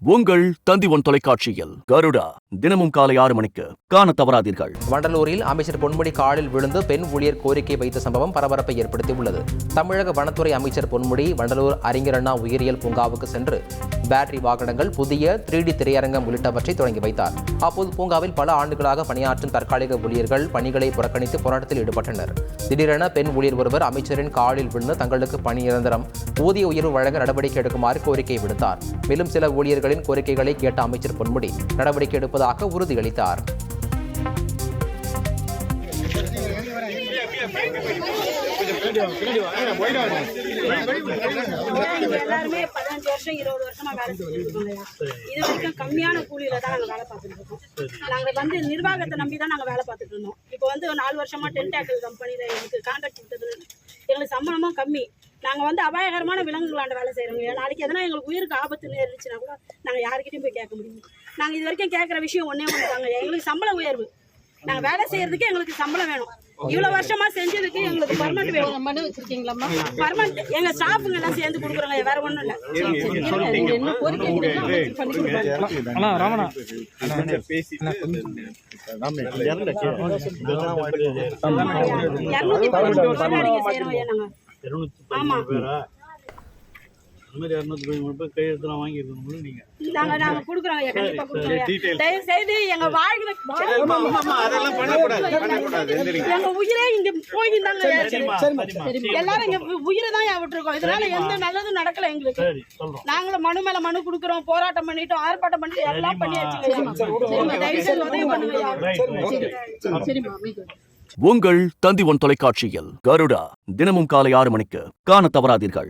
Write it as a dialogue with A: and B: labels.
A: உங்கள் தந்தி ஒன் தொலைக்காட்சியில் கருடா தினமும் காலை 6 மணிக்கு காண தவறாதீர்கள்.
B: வண்டலூரில் அமைச்சர் பொன்முடி காலில் விழுந்து பெண் ஊழியர் கோரிக்கை வைத்த சம்பவம் பரபரப்பை ஏற்படுத்தியுள்ளது. தமிழக வனத்துறை அமைச்சர் பொன்முடி வண்டலூர் அறிஞர் அண்ணா உயிரியல் பூங்காவுக்கு சென்று பேட்டரி வாகனங்கள், புதிய 3D திரையரங்கம் உள்ளிட்டவற்றை தொடங்கி வைத்தார். அப்போது பூங்காவில் பல ஆண்டுகளாக பணியாற்றும் தற்காலிக ஊழியர்கள் பணிகளை புறக்கணித்து போராட்டத்தில் ஈடுபட்டனர். திடீரென பெண் ஊழியர் ஒருவர் அமைச்சரின் காலில் விழுந்து தங்களுக்கு பணி நிரந்தரம், ஊதிய உயர்வு வழங்க நடவடிக்கை எடுக்குமாறு கோரிக்கை விடுத்தார். மேலும் சில ஊழியர்களின் கோரிக்கைகளை கேட்ட அமைச்சர் பொன்முடி நடவடிக்கை எடுப்பதாக உறுதியளித்தார்.
C: எல்லாருமே 15 வருஷம் 20 வருஷமா வேலை செஞ்சுட்டு இருக்கோம். இது வரைக்கும் கம்மியான கூலியில தான் நாங்க வேலை பார்த்துட்டு இருக்கோம். நாங்க நிர்வாகத்தை நம்பி தான் நாங்க வேலை பார்த்துட்டு இருந்தோம். இப்போ 4 வருஷமா டென்டாக்கல் கம்பெனியில எங்களுக்கு கான்ட்ராக்ட் விட்டது, எங்களுக்கு சம்பளமும் கம்மி. நாங்க அபாயகரமான விலங்குகளாண்ட வேலை செய்யறோங்க. நாளைக்கு எதனா எங்களுக்கு உயிருக்கு ஆபத்து நேரிச்சுன்னா கூட நாங்க யாருக்கிட்டையும் போய் கேட்க முடியும். நாங்க இது வரைக்கும் கேட்கற விஷயம் ஒன்னே ஒண்ணுதாங்க, எங்களுக்கு சம்பள உயர்வு. நாங்க வேலை செய்யறதுக்கு எங்களுக்கு சம்பளம் வேணும். இவ்வளவு வருஷமா செஞ்சதுக்கு எங்களுக்கு பர்மனன்ட் வேணும். மனு வச்சிருக்கீங்களா? பர்மனன்ட் எங்க ஸ்டாஃப்ங்க எல்லாம் சேர்ந்து கொடுக்குறோங்க, வேற ஒண்ணும் இல்ல. ஆமா, நாங்க கொடுக்குறோங்க, கண்டிப்பா கொடுக்குறோம். தயவு செய்து எங்க வாழ்க்கை எங்க உயிரே இங்க போயிருந்தாங்க. எல்லாரும் எங்க உயிரை தான் விட்டுருக்கோம். இதனால எந்த நல்லதும் நடக்கல எங்களுக்கு. நாங்களும் மனு மேல மனு கொடுக்குறோம், போராட்டம் பண்ணிட்டோம், ஆர்ப்பாட்டம் பண்ணிட்டு எல்லாம் பண்ணியாச்சு. தயவு செய்து உதவி பண்ணுங்க.
A: உங்கள் தந்தி ஒன் தொலைக்காட்சியில் கருடா தினமும் காலை 6 மணிக்கு காண தவறாதீர்கள்.